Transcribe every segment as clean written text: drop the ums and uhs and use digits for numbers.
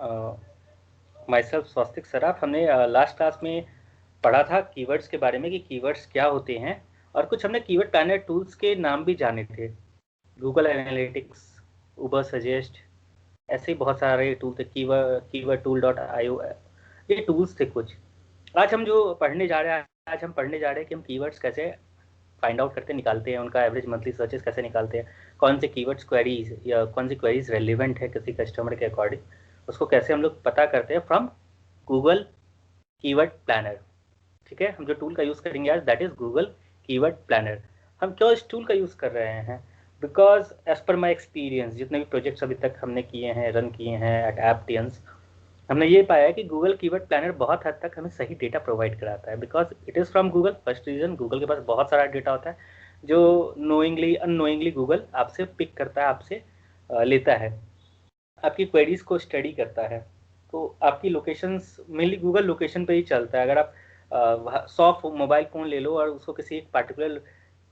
My self स्वस्तिक सराफ। हमने last class में पढ़ा था कीवर्ड्स के बारे में कि कीवर्ड्स क्या होते हैं, और कुछ हमने कीवर्ड प्लानर टूल्स के नाम भी जाने थे। गूगल एनालिटिक्स, उबर सजेस्ट, ऐसे ही बहुत सारे टूल थे, कीवर्ड टूल .io, ये टूल्स थे कुछ। आज हम जो पढ़ने जा रहे हैं, आज हम पढ़ने जा रहे हैं कि हम कीवर्ड्स कैसे फाइंड आउट करते निकालते हैं, उनका एवरेज मंथली सर्चेस कैसे निकालते हैं, कौन से कीवर्ड्स क्वेरीज या कौन सी क्वेरीज रेलिवेंट है किसी कस्टमर के अकॉर्डिंग, उसको कैसे हम लोग पता करते हैं फ्रॉम गूगल कीवर्ड प्लानर। ठीक है, हम जो टूल का यूज़ करेंगे आज that is Google keyword planner. हम क्यों इस टूल का यूज़ कर रहे हैं? Because as per my experience, जितने भी प्रोजेक्ट्स अभी तक हमने किए हैं, रन किए हैं एट एप्टियंस, हमने ये पाया है कि गूगल कीवर्ड प्लानर बहुत हद तक हमें सही डेटा प्रोवाइड कराता है। Because it is from Google. First reason, Google के पास बहुत सारा डेटा होता है जो नोइंगली अननोइंगली गूगल आपसे पिक करता है, आपसे लेता है, आपकी क्वेरीज को स्टडी करता है। तो आपकी लोकेशंस मेनली गूगल लोकेशन पे ही चलता है। अगर आप 100 मोबाइल फ़ोन ले लो और उसको किसी एक पार्टिकुलर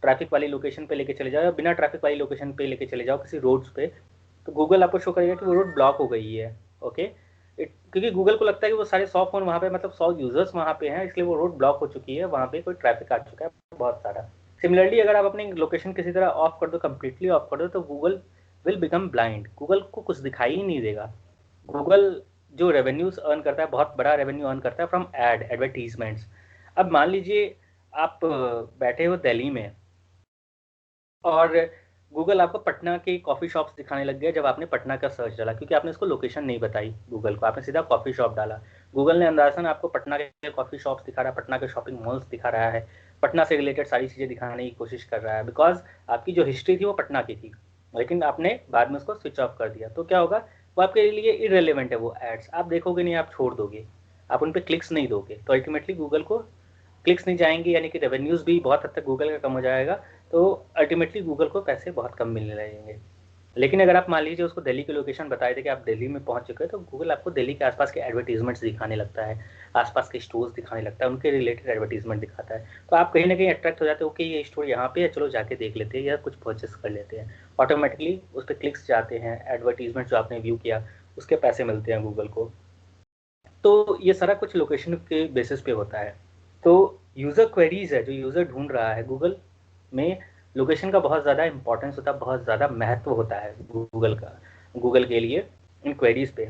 ट्रैफिक वाली लोकेशन पे लेके चले जाओ या बिना ट्रैफिक वाली लोकेशन पे लेके चले जाओ किसी रोड्स पे, तो गूगल आपको शो करेगा कि वो रोड ब्लॉक हो गई है। ओके, क्योंकि गूगल को लगता है कि वो सारे 100 फ़ोन वहाँ पे, मतलब 100 यूजर्स वहाँ पे हैं, इसलिए वो रोड ब्लॉक हो चुकी है, वहाँ पे कोई ट्रैफिक आ चुका है बहुत सारा। सिमिलरली अगर आप अपनी लोकेशन किसी तरह ऑफ कर दो, कम्प्लीटली ऑफ कर दो, तो Google will become blind. Google को कुछ दिखाई ही नहीं देगा। गूगल जो रेवेन्यूज अर्न करता है, बहुत बड़ा रेवेन्यू अर्न करता है फ्रॉम एडवर्टीजमेंट्स। अब मान लीजिए आप बैठे हो दिल्ली में और गूगल आपको पटना के कॉफ़ी शॉप्स दिखाने लग गया जब आपने पटना का सर्च डाला, क्योंकि आपने इसको लोकेशन नहीं बताई गूगल को, आपने सीधा कॉफ़ी शॉप डाला। गूगल ने अंदाज़न आपको पटना के कॉफ़ी शॉप्स दिखा रहा है, पटना के शॉपिंग मॉल्स दिखा रहा है, पटना से रिलेटेड सारी चीज़ें दिखाने की कोशिश कर रहा है, बिकॉज आपकी जो हिस्ट्री थी वो पटना की थी, लेकिन आपने बाद में उसको स्विच ऑफ कर दिया। तो क्या होगा, वो आपके लिए इरेलीवेंट है, वो एड्स आप देखोगे नहीं, आप छोड़ दोगे, आप उन पर क्लिक्स नहीं दोगे, तो अल्टीमेटली गूगल को क्लिक्स नहीं जाएंगे, यानी कि रेवेन्यूज़ भी बहुत हद तक गूगल का कम हो जाएगा। तो अल्टीमेटली गूगल को पैसे बहुत कम मिलने लगेंगे। लेकिन अगर आप मान लीजिए उसको दिल्ली की लोकेशन बताए थे कि आप दिल्ली में पहुंच चुके हैं, तो गूगल आपको दिल्ली के आसपास के एडवर्टीजमेंट्स दिखाने लगता है, आसपास के स्टोर्स दिखाने लगता है, उनके रिलेटेड एडवर्टीजमेंट दिखाता है। तो आप कहीं ना कहीं अट्रैक्ट हो जाते हो कि ये स्टोर यहाँ पे है, चलो जाके देख लेते हैं या कुछ परचेस कर लेते हैं। ऑटोमेटिकली उस पर क्लिक्स जाते हैं, एडवर्टीजमेंट जो आपने व्यू किया उसके पैसे मिलते हैं गूगल को। तो ये सारा कुछ लोकेशन के बेसिस पे होता है। तो यूज़र क्वेरीज है, जो यूज़र ढूंढ रहा है, गूगल में लोकेशन का बहुत ज़्यादा इंपॉर्टेंस होता है, बहुत ज़्यादा महत्व होता है गूगल का, गूगल के लिए इन क्वेरीज पे।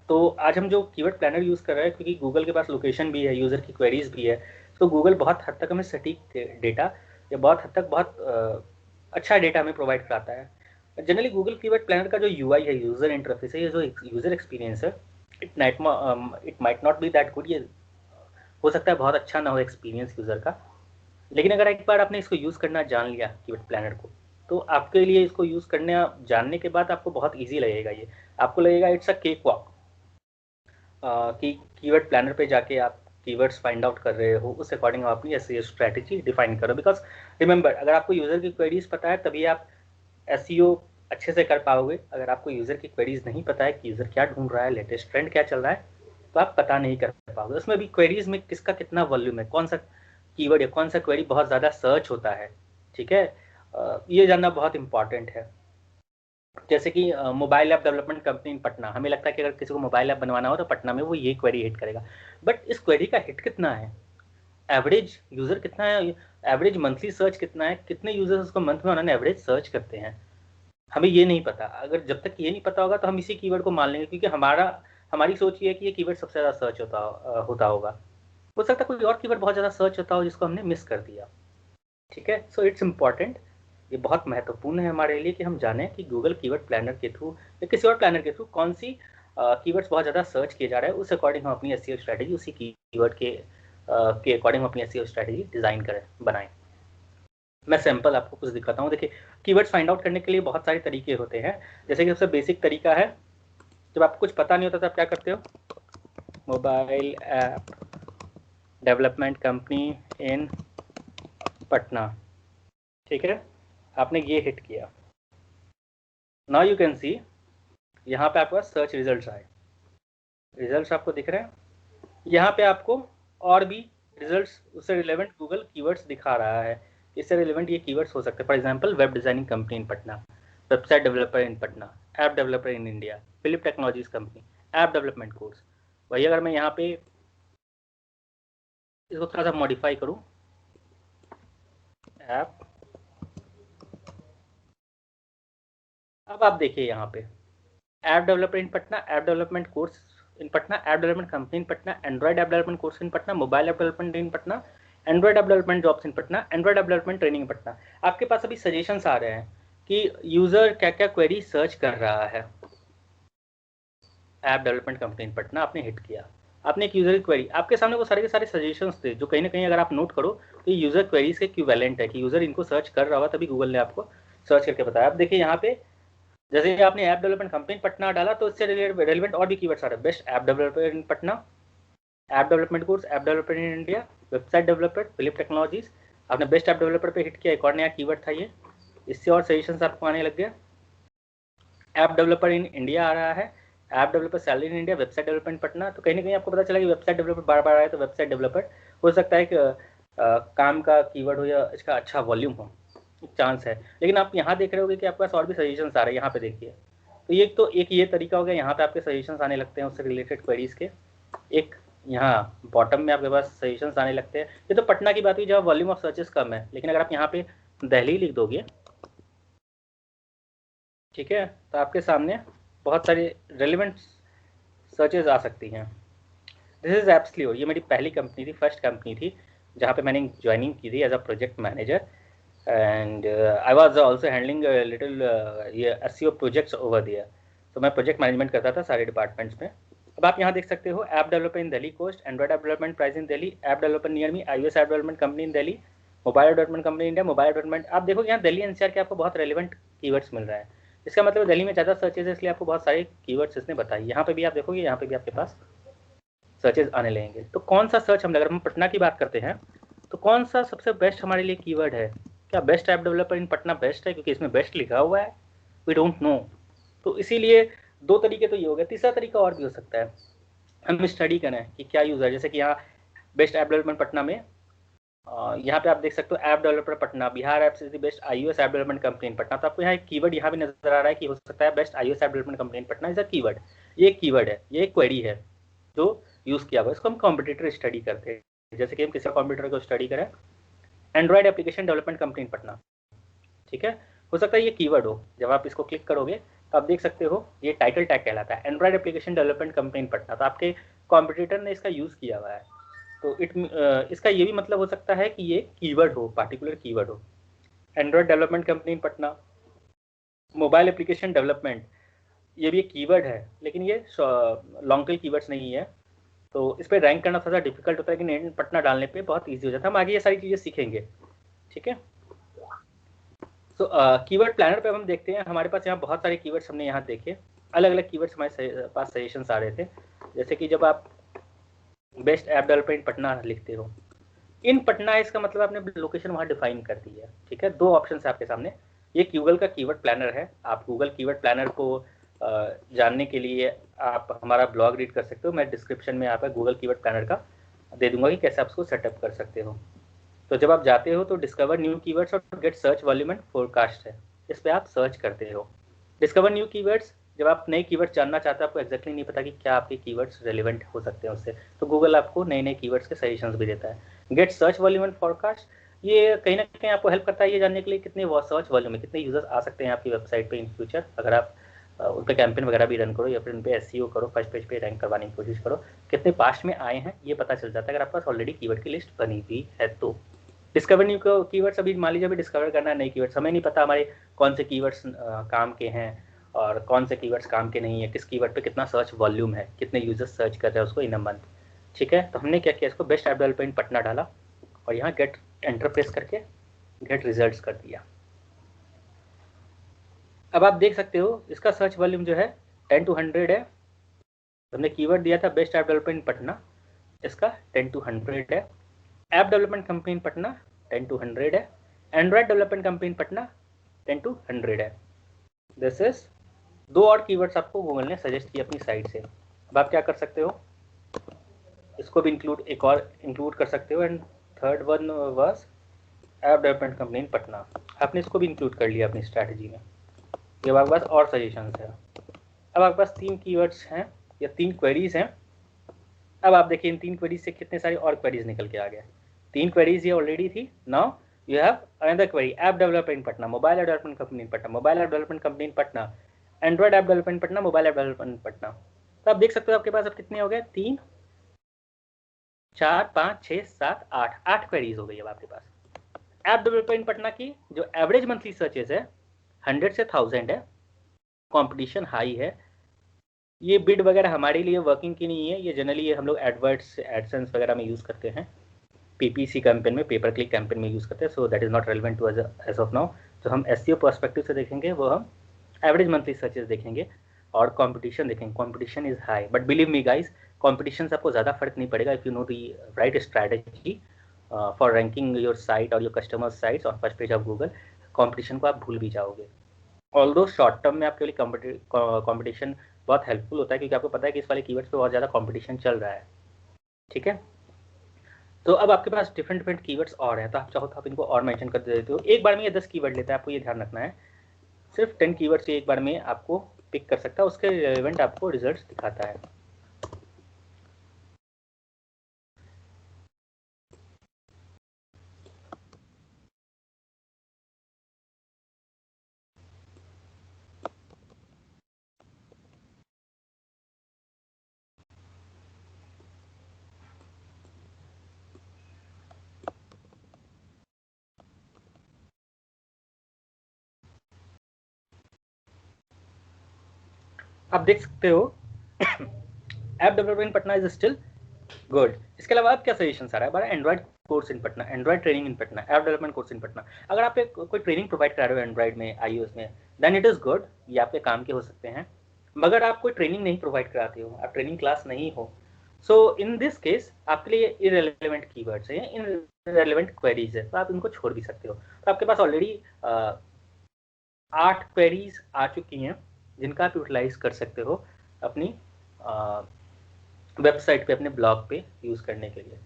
तो आज हम जो कीवर्ड प्लानर यूज़ कर रहे हैं, क्योंकि गूगल के पास लोकेशन भी है, यूज़र की क्वेरीज भी है, तो गूगल बहुत हद तक हमें सटीक डेटा या बहुत हद तक बहुत अच्छा डेटा हमें प्रोवाइड कराता है। जनरली गूगल कीवर्ड प्लानर का जो यूआई है, यूज़र इंटरफेस है, ये जो यूज़र एक्सपीरियंस है, it might not be that good. ये हो सकता है बहुत अच्छा ना हो एक्सपीरियंस यूज़र का, लेकिन अगर एक बार आपने इसको यूज़ करना जान लिया कीवर्ड प्लानर को, तो आपके लिए इसको यूज़ करने जानने के बाद आपको बहुत ईजी लगेगा। ये आपको लगेगा इट्स अ केक वॉक, कि कीवर्ड प्लानर पे जाके आप कीवर्ड्स फाइंड आउट कर रहे हो, उस अकॉर्डिंग आप अपनी एसईओ स्ट्रैटेजी डिफाइन करो। बिकॉज रिमेंबर, अगर आपको यूज़र की क्वेरीज पता है तभी आप एसईओ अच्छे से कर पाओगे। अगर आपको यूज़र की क्वेरीज नहीं पता है कि यूज़र क्या ढूंढ रहा है, लेटेस्ट ट्रेंड क्या चल रहा है, तो आप पता नहीं कर पाओगे। उसमें भी क्वेरीज में किसका कितना वॉल्यूम है, कौन सा कीवर्ड या कौन सा क्वेरी बहुत ज़्यादा सर्च होता है। ठीक है, ये जानना बहुत इंपॉर्टेंट है। जैसे कि mobile app development company in Patna, हमें लगता है कि अगर किसी को मोबाइल ऐप बनवाना हो तो पटना में वो ये क्वेरी हिट करेगा, बट इस क्वेरी का हिट कितना है, एवरेज यूज़र कितना है, एवरेज मंथली सर्च कितना है, कितने यूजर्स उसको मंथ में उन्होंने एवरेज सर्च करते हैं, हमें ये नहीं पता। अगर जब तक ये नहीं पता होगा तो हम इसी कीवर्ड को मान लेंगे, क्योंकि हमारी सोच ये है कि ये कीवर्ड सबसे ज़्यादा सर्च होता होगा। हो सकता है कोई और कीवर्ड बहुत ज़्यादा सर्च होता हो जिसको हमने मिस कर दिया। ठीक है, सो इट्स इम्पॉर्टेंट, ये बहुत महत्वपूर्ण है हमारे लिए कि हम जानें कि गूगल कीवर्ड प्लानर के थ्रू या किसी और प्लानर के थ्रू कौन सी कीवर्ड्स बहुत ज़्यादा सर्च किए जा रहे हैं, उस अकॉर्डिंग हम अपनी एसईओ स्ट्रैटेजी उसी कीवर्ड के अकॉर्डिंग अपनी एसईओ स्ट्रैटेजी डिज़ाइन करें, बनाएं। मैं सैंपल आपको कुछ दिखाता हूँ। देखिए, कीवर्ड्स फाइंड आउट करने के लिए बहुत सारे तरीके होते हैं। जैसे कि सबसे बेसिक तरीका है, जब आपको कुछ पता नहीं होता तो आप क्या करते हो, mobile app development company in Patna, ठीक है, आपने ये हिट किया। नाउ यू कैन सी, यहाँ पे आपके पास सर्च रिजल्ट्स आए, रिजल्ट्स आपको दिख रहे हैं, यहाँ पे आपको और भी रिजल्ट्स उससे रिलेवेंट गूगल कीवर्ड्स दिखा रहा है। इससे रिलेवेंट ये कीवर्ड्स हो सकते हैं, for example web designing company in Patna, website developer in Patna, app developer in India, Philip technologies company, app development course. वही अगर मैं यहाँ पे इसको थोड़ा सा मॉडिफाई करूँ, ऐप, अब आप देखिए यहाँ पे app developer in Patna, app development course in Patna, app development company in Patna, Android app development course in Patna, mobile app development in Patna, Android app development jobs in Patna, Android app development training in Patna. आपके पास अभी suggestions आ रहे हैं कि user क्या क्या query search कर रहा है। App development company in Patna आपने हिट किया, आपने एक यूजर की क्वेरी, आपके सामने वो सारे के सारे सजेशंस थे जो कहीं ना कहीं अगर आप नोट करो तो ये यूजर क्वेरीज के इक्विवेलेंट है कि यूजर इनको सर्च कर रहा हुआ, तभी गूगल ने आपको सर्च करके बताया। आप देखिए यहाँ पे जैसे कि आपने ऐप डेवलपमेंट कंपनी पटना डाला तो इससे रिलेवेंट और भी कीवर्ड्स आ रहे हैं। Best app developer in Patna, app development course, app developer in India, website developer, Philip technologies. आपने बेस्ट ऐप डेवलपर पे हिट किया, एक और नया कीवर्ड था ये, इससे और सजेशंस आपको आने लग गए। ऐप डेवलपर इन इंडिया आ रहा है, app developer salary in India, website development Patna. तो कहीं ना कहीं आपको पता चला कि वेबसाइट डेवलपर बार बार आया, तो वेबसाइट डेवलपर हो सकता है कि काम का कीवर्ड हो या इसका अच्छा वॉल्यूम हो, चांस है। लेकिन आप यहाँ देख रहे होगे कि आपके पास और भी सजेशंस आ रहे हैं, यहाँ पे देखिए। तो एक ये तरीका हो गया, यहाँ पे आपके सजेशंस आने लगते हैं उससे रिलेटेड क्वेरीज के। एक यहाँ बॉटम में आपके पास सजेशंस आने लगते हैं। ये तो पटना की बात हुई जहाँ वॉल्यूम ऑफ सर्चेस कम है, लेकिन अगर आप यहाँ पे दिल्ली लिख दोगे, ठीक है, तो आपके सामने बहुत सारी रेलिवेंट सर्चेज आ सकती हैं। दिस इज़ एप्सलियो, ये मेरी पहली कंपनी थी, फर्स्ट कंपनी थी जहाँ पे मैंने ज्वाइनिंग की थी as a project manager, and I was also handling little ये एसईओ प्रोजेक्ट्स ओवर दियर। तो मैं प्रोजेक्ट मैनेजमेंट करता था सारे डिपार्टमेंट्स में। अब आप यहाँ देख सकते हो app developer in Delhi cost, android app development price in Delhi, app developer near me, iOS app development company in Delhi, mobile development company India, mobile development. आप देखो यहाँ दिल्ली एनसीआर के आपको बहुत रेलिवेंट कीवर्ड्स मिल रहे हैं। इसका मतलब दिल्ली में ज़्यादा सर्चेज है, इसलिए आपको बहुत सारे कीवर्ड्स इसने बताई। यहाँ पे भी आप देखोगे, यहाँ पे भी आपके पास सर्चेज आने लगेंगे। तो कौन सा सर्च अगर हम पटना की बात करते हैं तो कौन सा सबसे बेस्ट हमारे लिए कीवर्ड है? क्या best app developer in Patna best है क्योंकि इसमें बेस्ट लिखा हुआ है? We don't know. तो इसीलिए दो तरीके तो ये हो गए, तीसरा तरीका और भी हो सकता है, हम स्टडी करें कि क्या यूज़र, जैसे कि यहाँ बेस्ट ऐप डेवलपमेंट पटना में यहाँ पे आप देख सकते हो app developer Patna, Bihar app is the best iOS app development company in Patna. तो आपको यहाँ एक कीवर्ड यहाँ भी नजर आ रहा है कि हो सकता है best iOS app development company in Patna is a keyword. ये एक कीवर्ड है, ये एक क्वेरी है जो यूज़ किया हुआ, इसको हम कॉम्पिटिटर स्टडी करते हैं। जैसे कि हम किसी कॉम्पिटिटर को स्टडी करें, Android application development company in Patna, ठीक है, हो सकता है ये कीवर्ड हो। जब आप इसको क्लिक करोगे तो आप देख सकते हो ये टाइटल टैग कहलाता है, Android application development company in Patna. तो आपके कॉम्पिटिटर ने इसका यूज़ किया हुआ है, तो इसका ये भी मतलब हो सकता है कि ये कीवर्ड हो, पार्टिकुलर कीवर्ड हो। Android development company in Patna, mobile application development, ये भी एक कीवर्ड है, लेकिन ये लॉन्ग टेल कीवर्ड्स नहीं है, तो इस पर रैंक करना थोड़ा डिफिकल्ट होता है, लेकिन इन पटना डालने पे बहुत ईजी हो जाता है। हम आगे ये सारी चीज़ें सीखेंगे, ठीक है। तो कीवर्ड प्लानर पे हम देखते हैं, हमारे पास यहाँ बहुत सारे कीवर्ड्स हमने यहाँ देखे, अलग अलग कीवर्ड्स हमारे पास सजेशंस आ रहे थे। जैसे कि जब आप best app developer in Patna लिखते हो, इन पटना इसका मतलब आपने लोकेशन वहाँ डिफाइन कर दी है, ठीक है। दो ऑप्शन है आपके सामने, ये गूगल का कीवर्ड प्लानर है। आप गूगल कीवर्ड प्लानर को जानने के लिए आप हमारा ब्लॉग रीड कर सकते हो, मैं डिस्क्रिप्शन में आपका गूगल कीवर्ड प्लानर का दे दूंगा कि कैसे आप उसको सेटअप कर सकते हो। तो जब आप जाते हो तो डिस्कवर न्यू कीवर्ड्स और get search volume and forecast है, इस पर आप सर्च करते हो। डिस्कवर न्यू कीवर्ड्स, जब आप नए कीवर्ड्स जानना चाहते हो, आपको एक्जैक्टली नहीं पता कि क्या आपके कीवर्ड्स रेलिवेंट हो सकते हैं उससे, तो गूगल आपको नए नए कीवर्ड्स के सजेशंस भी देता है। Get search volume and forecast, ये कहीं ना कहीं आपको हेल्प करता है ये जानने के लिए कितने सर्च वॉल्यूम में कितने यूजर्स आ सकते हैं आपकी वेबसाइट पे इन फ्यूचर, अगर आप उन पर कैंपेन वगैरह भी रन करो या फिर उन पर एसईओ करो, फर्स्ट पेज पे रैंक करवाने की कोशिश करो, कितने पास्ट में आए हैं ये पता चल जाता है अगर आपके पास ऑलरेडी कीवर्ड की लिस्ट बनी हुई है। तो डिस्कवर न्यू कीवर्ड्स, अभी मान लीजिए अभी डिस्कवर करना है नए कीवर्ड्स, हमें नहीं पता हमारे कौन से कीवर्ड्स काम के हैं और कौन से कीवर्ड्स काम के नहीं है, किस कीवर्ड पे कितना सर्च वॉल्यूम है, कितने यूजर्स सर्च कर रहे हैं उसको इन अ मंथ, ठीक है। तो हमने क्या किया, इसको best app developer in Patna डाला और यहाँ गेट एंटर प्रेस करके गेट रिजल्ट्स कर दिया। अब आप देख सकते हो इसका सर्च वॉल्यूम जो है 10 to 100 है। हमने कीवर्ड दिया था best app developer in Patna, इसका 10 to 100 है। App development company in Patna 10 to 100 है। Android development company in Patna 10 to 100 है। दिस इज दो और कीवर्ड्स आपको गूगल ने सजेस्ट किए अपनी साइड से। अब आप क्या कर सकते हो, इसको भी एक और इंक्लूड कर सकते हो। And third one was app development company in Patna, आपने इसको भी इंक्लूड कर लिया अपनी स्ट्रैटेजी में। ये आपके पास और सजेशंस है। अब आपके पास तीन कीवर्ड्स हैं, ये 3 क्वेरीज हैं। अब आप देखिए इन 3 क्वेरीज से कितने सारी और क्वेरीज निकल के आ गए। 3 क्वेरीज ये ऑलरेडी थी, now you have another query, app developer in Patna, mobile app development company in Patna, mobile app development company in Patna, Android app development Patna, mobile app development Patna. तो आप देख सकते हो आपके पास अब कितने हो गए, 3 4 5 6 7 8 क्वेरीज हो गई अब आपके पास। ऐप डेवलपर इन पटना की जो एवरेज मंथली सर्चेस है 100 से 1000 है, कंपटीशन हाई है। ये बिड वगैरह हमारे लिए वर्किंग की नहीं है, ये जनरली ये हम लोग एडवर्ट्स एडसेंस वगैरह में यूज़ करते हैं, पीपीसी कैंपेन में, पेपर क्लिक कैंपेन में यूज़ करते हैं। So that is not relevant to as of now. तो हम एसईओ पर्सपेक्टिव से देखेंगे वो हम एवरेज मंथली सर्चेस देखेंगे और कंपटीशन देखेंगे। Competition is high, but believe me guys, competition से आपको ज़्यादा फर्क नहीं पड़ेगा if you know the right strategy for ranking your site और your customer sites on first page of Google. Competition को आप भूल भी जाओगे। ऑल्दो शॉर्ट टर्म में आपके लिए कंपटीशन बहुत हेल्पफुल होता है, क्योंकि आपको पता है कि इस वाले कीवर्ड्स पे बहुत ज़्यादा कंपटीशन चल रहा है। ठीक है, तो अब आपके पास डिफरेंट डिफरेंट कीवर्ड्स और हैं, तो आप चाहो तो आप इनको और मेंशन कर देते हो। एक बार में ये 10 कीवर्ड लेता है, आपको ये ध्यान रखना है। सिर्फ 10 कीवर्ड्स एक बार में आपको पिक कर सकता है, उसके रिलेवेंट आपको रिजल्ट्स दिखाता है। आप देख सकते हो app development Patna is still good. इसके अलावा आप क्या सजेशन आ रहा है हमारा, Android course in Patna, Android training in Patna, app development course in Patna. अगर आप कोई ट्रेनिंग प्रोवाइड करा रहे हो एंड्रॉइड में, iOS में, देन इट इज़ गुड, ये आपके काम के हो सकते हैं। मगर आप कोई ट्रेनिंग नहीं प्रोवाइड कराते हो, आप ट्रेनिंग क्लास नहीं हो, सो इन दिस केस आपके लिए इररिलेवेंट कीवर्ड्स हैं, इररिलेवेंट क्वेरीज है, तो आप इनको छोड़ भी सकते हो। तो आपके पास ऑलरेडी 8 क्वेरीज आ चुकी हैं जिनका आप यूटिलाइज कर सकते हो अपनी वेबसाइट पे, अपने ब्लॉग पे यूज़ करने के लिए।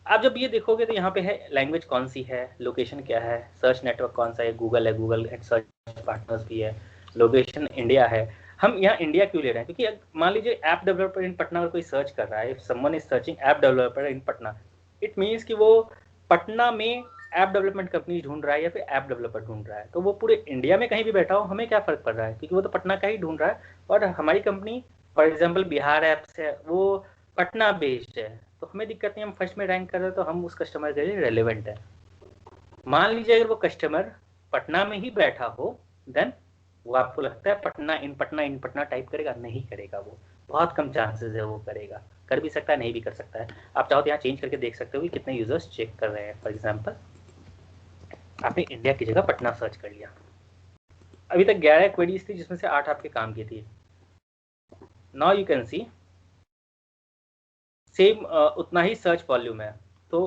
आप जब ये देखोगे तो यहाँ पे है लैंग्वेज कौन सी है, लोकेशन क्या है, सर्च नेटवर्क कौन सा है, गूगल एंड सर्च पार्टनर्स भी है, लोकेशन इंडिया है। हम यहाँ इंडिया क्यों ले रहे हैं, क्योंकि मान लीजिए ऐप डेवलपर इन पटना अगर कोई सर्च कर रहा है, if someone is searching app developer in Patna, it means कि वो पटना में ऐप डेवलपमेंट कंपनी ढूंढ रहा है या फिर ऐप डेवलपर ढूंढ रहा है। तो वो पूरे इंडिया में कहीं भी बैठा हो, हमें क्या फ़र्क पड़ रहा है, क्योंकि वो तो पटना का ही ढूंढ रहा है। और हमारी company for example Bihar apps है, वो पटना बेस्ड है, तो हमें दिक्कत नहीं, हम फर्स्ट में रैंक कर रहे हैं, तो हम उस कस्टमर के लिए रेलिवेंट है। मान लीजिए अगर वो कस्टमर पटना में ही बैठा हो, देन वो आपको लगता है पटना इन पटना टाइप करेगा, नहीं करेगा, वो बहुत कम चांसेस है वो करेगा, कर भी सकता है नहीं भी कर सकता है। आप चाहो तो यहाँ चेंज करके देख सकते हो कि कितने यूजर्स चेक कर रहे हैं। फॉर एग्जाम्पल आपने इंडिया की जगह पटना सर्च कर लिया, अभी तक 11 क्वेरीज थी जिसमें से 8 आपके काम की थी। Now you can see same उतना ही सर्च वॉल्यूम है। तो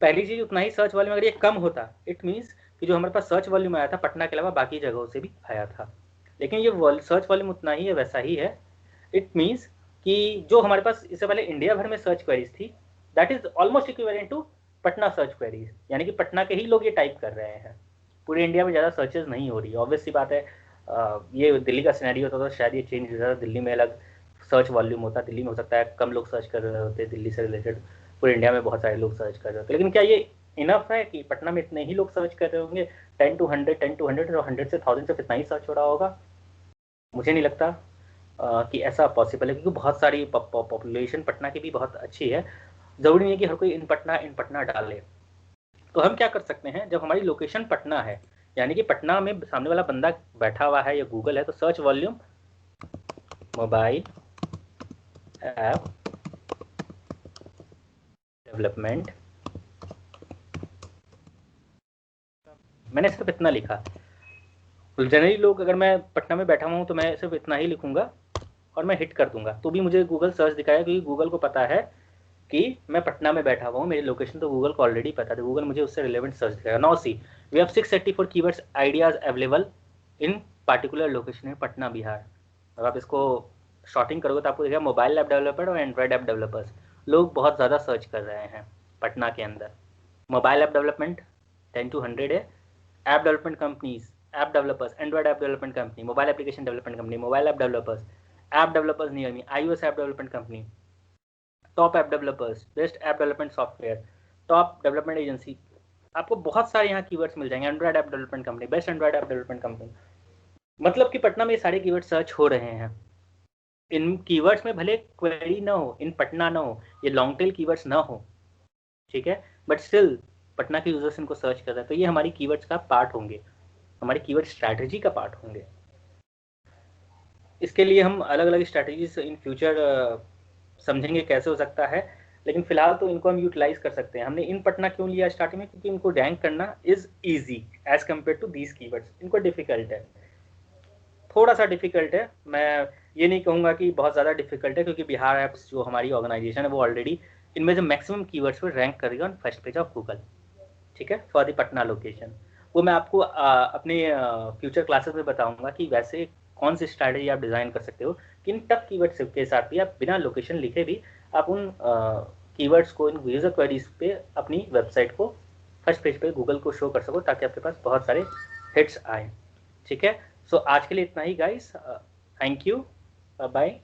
पहली चीज, उतना ही सर्च वॉल्यूम अगर ये कम होता, इट मीन्स कि जो हमारे पास सर्च वॉल्यूम आया था पटना के अलावा बाकी जगहों से भी आया था, लेकिन ये सर्च वॉल्यूम उतना ही है, वैसा ही है। इट मीन्स कि जो हमारे पास इससे पहले इंडिया भर में सर्च क्वेरीज थी, that is almost equivalent to Patna search queries, यानी कि पटना के ही लोग ये टाइप कर रहे हैं, पूरे इंडिया में ज़्यादा सर्चेज नहीं हो रही। ऑब्वियस सी बात है, ये दिल्ली का सिनेरियो होता तो शायद ये चेंज हो जाता, दिल्ली में अलग सर्च वॉल्यूम होता, दिल्ली में हो सकता है कम लोग सर्च कर रहे होते दिल्ली से रिलेटेड, पूरे इंडिया में बहुत सारे लोग सर्च कर रहे होते। लेकिन क्या ये इनफ है कि पटना में इतने ही लोग सर्च कर रहे होंगे, 10 to 100 और 100 से 1000 से इतना ही सर्च हो रहा होगा? मुझे नहीं लगता कि ऐसा पॉसिबल है, क्योंकि बहुत सारी पॉपुलेशन पटना की भी बहुत अच्छी है, ज़रूरी नहीं है कि हर कोई इन पटना डाले। तो हम क्या कर सकते हैं, जब हमारी लोकेशन पटना है, यानी कि पटना में सामने वाला बंदा बैठा हुआ है या गूगल है, तो search volume mobile app development, मैंने सिर्फ इतना लिखा। जनरली लोग, अगर मैं पटना में बैठा हुआ हूँ तो मैं सिर्फ इतना ही लिखूंगा और मैं हिट कर दूंगा, तो भी मुझे गूगल सर्च दिखाया, क्योंकि गूगल को पता है कि मैं पटना में बैठा हुआ हूँ, मेरी लोकेशन तो गूगल को ऑलरेडी पता था, गूगल मुझे उससे रिलेवेंट सर्च दिखाएगा। Now see we have 684 keywords ideas available in particular location in Patna Bihar. अगर आप इसको शॉर्टिंग करोगे तो आपको दिखेगा मोबाइल ऐप डेवलपर और एंड्रॉइड ऐप डेवलपर्स, लोग बहुत ज़्यादा सर्च कर रहे हैं पटना के अंदर। मोबाइल ऐप डेवलपमेंट 10 to 100 है, app development companies, app developers, Android app development company, mobile application development company, mobile app developers, app developers near me, iOS app development company, top app developers, best app development software, top development agency, आपको बहुत सारे यहाँ keywords मिल जाएंगे। Android app development company, best Android app development company, मतलब कि पटना में ये सारे कीवर्ड सर्च हो रहे हैं। इन कीवर्ड्स में भले क्वेरी ना हो, इन पटना ना हो, ये लॉन्ग टेल कीवर्ड्स ना हो, ठीक है, बट स्टिल पटना के यूजर्स इनको सर्च कर रहे हैं, तो ये हमारी कीवर्ड्स का पार्ट होंगे, हमारी कीवर्ड स्ट्रैटेजी का पार्ट होंगे। इसके लिए हम अलग अलग स्ट्रैटेजीज इन फ्यूचर समझेंगे कैसे हो सकता है, लेकिन फिलहाल तो इनको हम यूटिलाइज कर सकते हैं। हमने इन पटना क्यों लिया स्टार्टिंग में, क्योंकि इनको रैंक करना is easy as compare to these keywords. इनको डिफिकल्ट है, थोड़ा सा डिफिकल्ट है, मैं ये नहीं कहूँगा कि बहुत ज़्यादा डिफिकल्ट है, क्योंकि बिहार ऐप्स जो हमारी ऑर्गेनाइजेशन है वो ऑलरेडी इनमें से मैक्सिमम कीवर्ड्स पर रैंक करेगा on first page of Google, ठीक है, फॉर द पटना लोकेशन। वो मैं आपको अपने फ्यूचर क्लासेस में बताऊंगा कि वैसे कौन सी स्ट्रैटेजी आप डिज़ाइन कर सकते हो कि इन टफ कीवर्ड्स के साथ भी आप बिना लोकेशन लिखे भी आप उन कीवर्ड्स को, इन यूजर क्वेरीज पे अपनी वेबसाइट को फर्स्ट पेज पे गूगल को शो कर सको, ताकि आपके पास बहुत सारे हिट्स आए, ठीक है। सो आज के लिए इतना ही गाइस, थैंक यू, बाय।